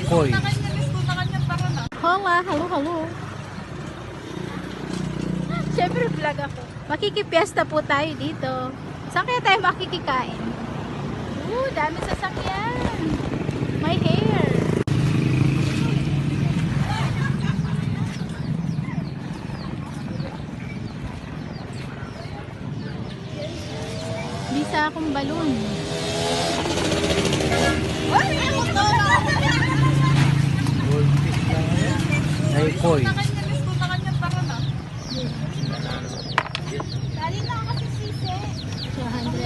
koi. Hola, hello. Siyempre vlog ako. Makikipiesta po tayo dito. Saan kaya tayo makikikain? Dami sasakyan. My hair. Bisa akong balon. Goldfish lang yan. Ay, koi. Dali na kasi sisi. 200.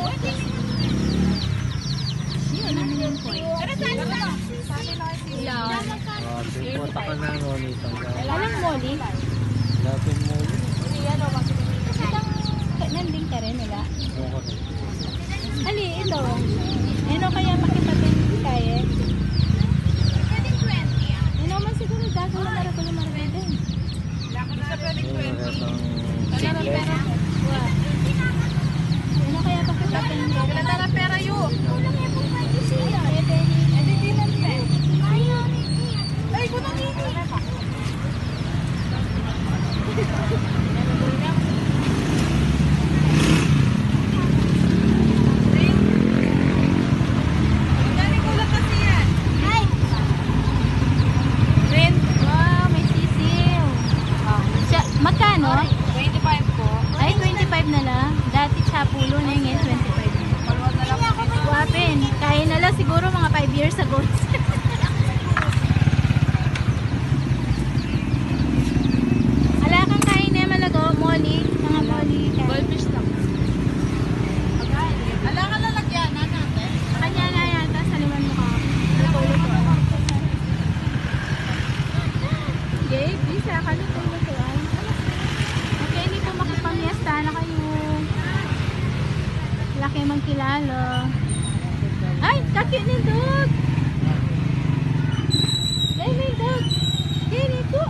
Yun, ano yung koi? Punta ka na ano nito. Alang moli? Lapin mo. Nanding ka rin, wala? Okay. Ali, ito. Ano kaya makipatid kaya? Ano man siguro dagat na marapal din. Ano kaya pakipatid kaya? Kailan pera yun? Ay, kunang ini. Magkano? 25 po. Ay, 25 na lang. Dati Chapulo na yung 25 na. Wapin. Kaya na lang siguro mga 5 years ago. Ala kang kain na malago, Molly. Mga Molly. Goldfish lang. Ala ka lalagyan na natin. Kanya na yata sa liman mo ka. Luto-luto. Gabe, bisa ka luto-lutoan. Okay, hindi po makipamiesta na kayo. Laki mang kilala. Ay, kaki ni dog. Ay, may dog. Kini ko.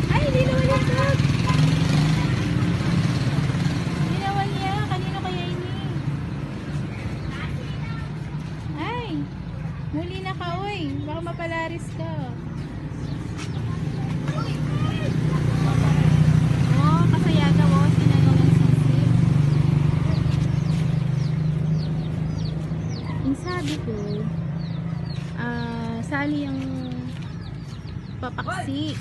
Ay, hindi naman yung dog. Ginawa niya. Kanino kaya ini? Ay, muli na ka, oy. Baka mapalaris ka. Oh, kasayaga mo. Sinagaw ng sisi. Yung sabi ko, sali ang papaksi.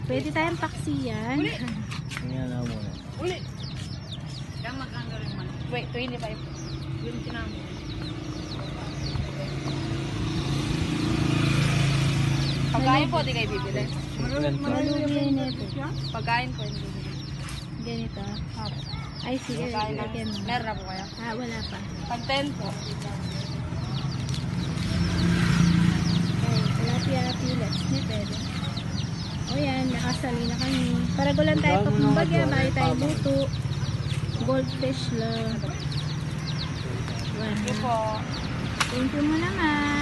Pwede tayong paksiyan. Tingnan na muna. Uli. Kaya magkano rin man. Wait, 25. Yun kinamo. Pagkain po, di kayo bibili. Malugi na ito. Pagkain po, hindi bibili. Ganito. Ay, sige. Pagkain na. Lagyan mo. Meron na po kaya? Wala pa. Pag 10 po. Okay, tilapia pillets ni Pedro. O yan, nakasali na kami. Paragulan tayo pa kumbagya, bahay tayo buto. Goldfish lang. Thank you po. Thank you mo naman.